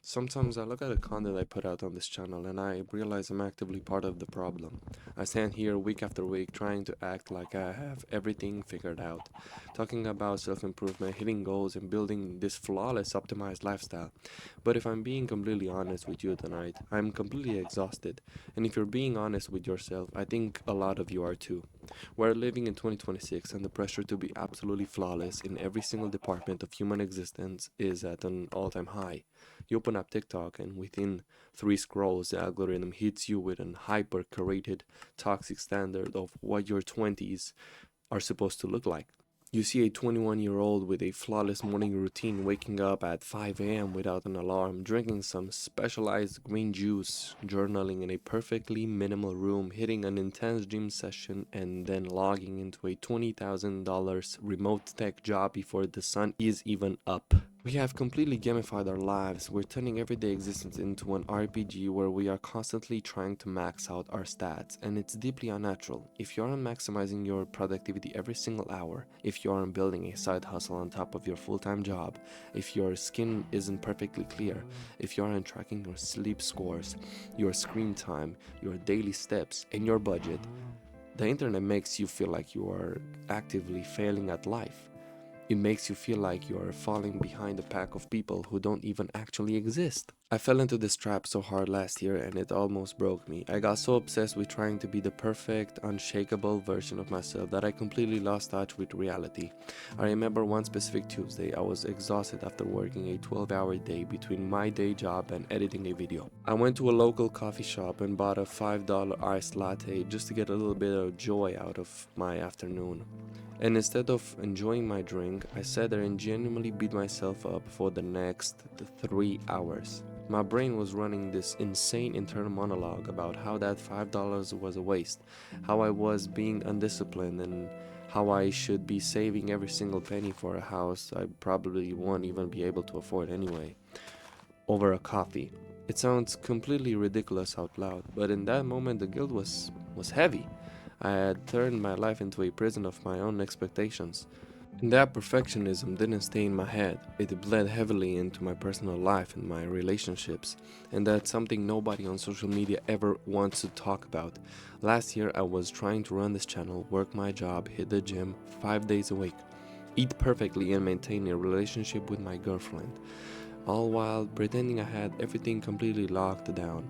Sometimes I look at the content I put out on this channel and I realize I'm actively part of the problem. I stand here week after week trying to act like I have everything figured out, talking about self improvement, hitting goals, and building this flawless, optimized lifestyle. But if I'm being completely honest with you tonight, I'm completely exhausted. And if you're being honest with yourself, I think a lot of you are too. We're living in 2026, and the pressure to be absolutely flawless in every single department of human existence is at an all time high. You open up TikTok, and within three scrolls, the algorithm hits you with an hyper curated, toxic standard of what your 20s are supposed to look like. You see a 21-year-old with a flawless morning routine, waking up at 5 a.m. without an alarm, drinking some specialized green juice, journaling in a perfectly minimal room, hitting an intense gym session, and then logging into a $20,000 remote tech job before the sun is even up. We have completely gamified our lives. We're turning everyday existence into an RPG where we are constantly trying to max out our stats, and it's deeply unnatural. If you aren't maximizing your productivity every single hour, if you aren't building a side hustle on top of your full time job, if your skin isn't perfectly clear, if you aren't tracking your sleep scores, your screen time, your daily steps, and your budget, the internet makes you feel like you are actively failing at life. It makes you feel like you are falling behind a pack of people who don't even actually exist. I fell into this trap so hard last year and it almost broke me. I got so obsessed with trying to be the perfect, unshakable version of myself that I completely lost touch with reality. I remember one specific Tuesday, I was exhausted after working a 12-hour day between my day job and editing a video. I went to a local coffee shop and bought a $5 iced latte just to get a little bit of joy out of my afternoon. And instead of enjoying my drink, I sat there and genuinely beat myself up for the next 3 hours. My brain was running this insane internal monologue about how that $5 was a waste, how I was being undisciplined, and how I should be saving every single penny for a house I probably won't even be able to afford anyway, over a coffee. It sounds completely ridiculous out loud, but in that moment the guilt was heavy. I had turned my life into a prison of my own expectations. And that perfectionism didn't stay in my head, it bled heavily into my personal life and my relationships. And that's something nobody on social media ever wants to talk about. Last year, I was trying to run this channel, work my job, hit the gym 5 days a week, eat perfectly, and maintain a relationship with my girlfriend, all while pretending I had everything completely locked down.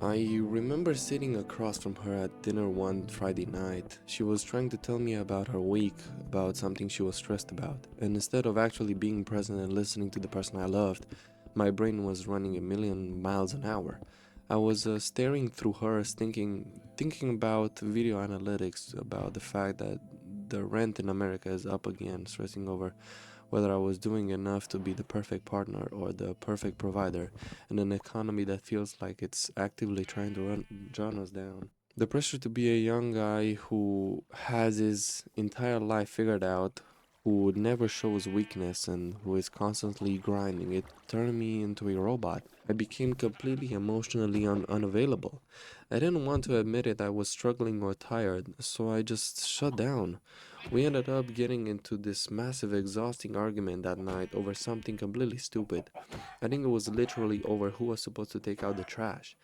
I remember sitting across from her at dinner one Friday night. She was trying to tell me about her week, about something she was stressed about, and instead of actually being present and listening to the person I loved, my brain was running a million miles an hour. I was staring through hers, thinking about video analytics, about the fact that the rent in America is up again, stressing over whether I was doing enough to be the perfect partner or the perfect provider in an economy that feels like it's actively trying to run us down. The pressure to be a young guy who has his entire life figured out, who never shows weakness and who is constantly grinding, it turned me into a robot. I became completely emotionally unavailable. I didn't want to admit it, I was struggling or tired, so I just shut down. We ended up getting into this massive, exhausting argument that night over something completely stupid. I think it was literally over who was supposed to take out the trash.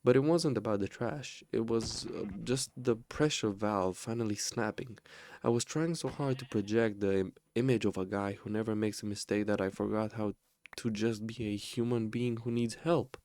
But it wasn't about the trash, it was just the pressure valve finally snapping. I was trying so hard to project the image of a guy who never makes a mistake that I forgot how to just be a human being who needs help.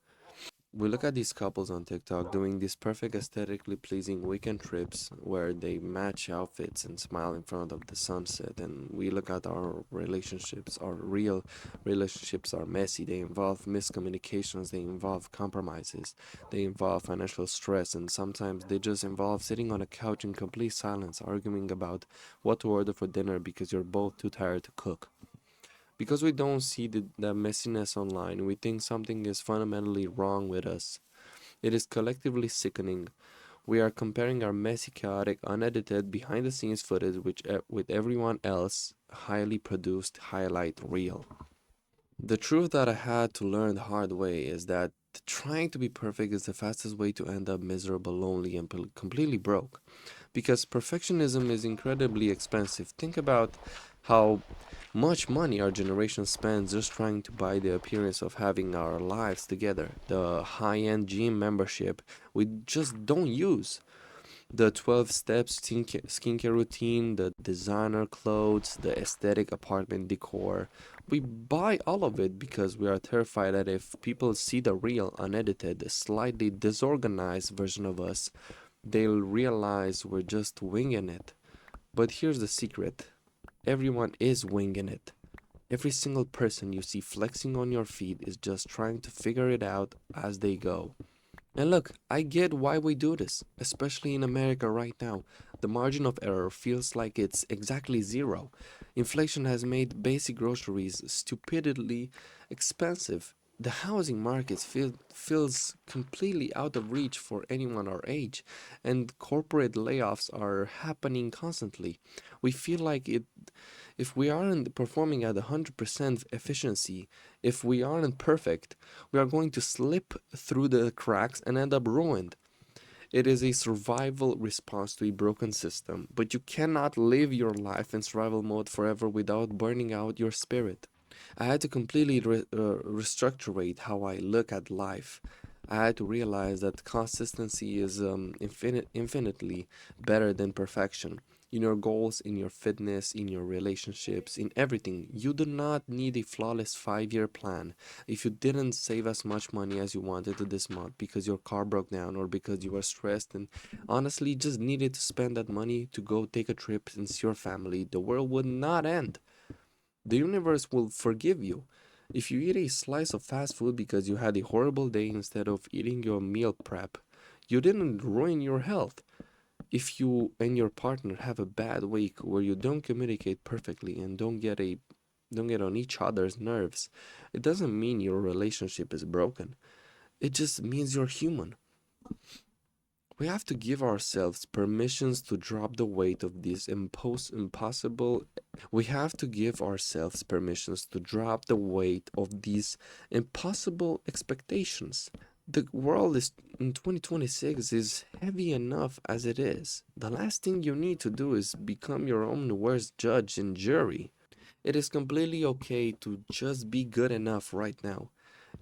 We look at these couples on TikTok doing these perfect aesthetically pleasing weekend trips where they match outfits and smile in front of the sunset, and we look at our relationships. Our real relationships are messy. They involve miscommunications, they involve compromises, they involve financial stress, and sometimes they just involve sitting on a couch in complete silence arguing about what to order for dinner because you're both too tired to cook. Because we don't see the messiness online, we think something is fundamentally wrong with us. It is collectively sickening. We are comparing our messy, chaotic, unedited, behind the scenes footage with everyone else highly produced highlight reel. The truth that I had to learn the hard way is that trying to be perfect is the fastest way to end up miserable, lonely, and completely broke. Because perfectionism is incredibly expensive. Think about how much money our generation spends just trying to buy the appearance of having our lives together, the high-end gym membership we just don't use, the 12 steps skincare routine, the designer clothes, the aesthetic apartment decor. We buy all of it because we are terrified that if people see the real, unedited, slightly disorganized version of us, they'll realize we're just winging it. But here's the secret: everyone is winging it. Every single person you see flexing on your feed is just trying to figure it out as they go. And look, I get why we do this, especially in America right now. The margin of error feels like it's exactly zero. Inflation has made basic groceries stupidly expensive. The housing market feels completely out of reach for anyone our age, and corporate layoffs are happening constantly. We feel like if we aren't performing at 100% efficiency, if we aren't perfect, we are going to slip through the cracks and end up ruined. It is a survival response to a broken system, but you cannot live your life in survival mode forever without burning out your spirit. I had to completely restructurate how I look at life. I had to realize that consistency is infinitely better than perfection. In your goals, in your fitness, in your relationships, in everything, you do not need a flawless 5 year plan. If you didn't save as much money as you wanted to this month because your car broke down or because you were stressed and honestly just needed to spend that money to go take a trip and see your family, the world would not end. The universe will forgive you. If you eat a slice of fast food because you had a horrible day instead of eating your meal prep, you didn't ruin your health. If you and your partner have a bad week where you don't communicate perfectly and don't get on each other's nerves, it doesn't mean your relationship is broken. It just means you're human. We have to give ourselves permissions to drop the weight of these impossible. We have to give ourselves permissions to drop the weight of these impossible expectations. The world is in 2026 is heavy enough as it is. The last thing you need to do is become your own worst judge and jury. It is completely okay to just be good enough right now.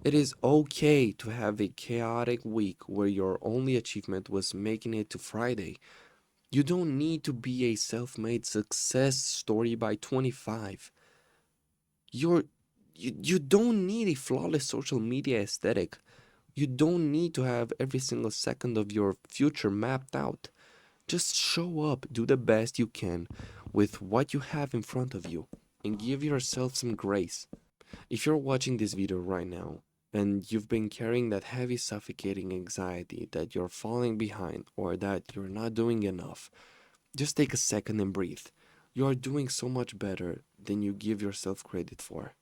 It is okay to have a chaotic week where your only achievement was making it to Friday. You don't need to be a self made success story by 25. You're, you don't need a flawless social media aesthetic. You don't need to have every single second of your future mapped out. Just show up, do the best you can with what you have in front of you, and give yourself some grace. If you're watching this video right now and you've been carrying that heavy, suffocating anxiety that you're falling behind or that you're not doing enough, just take a second and breathe. You are doing so much better than you give yourself credit for.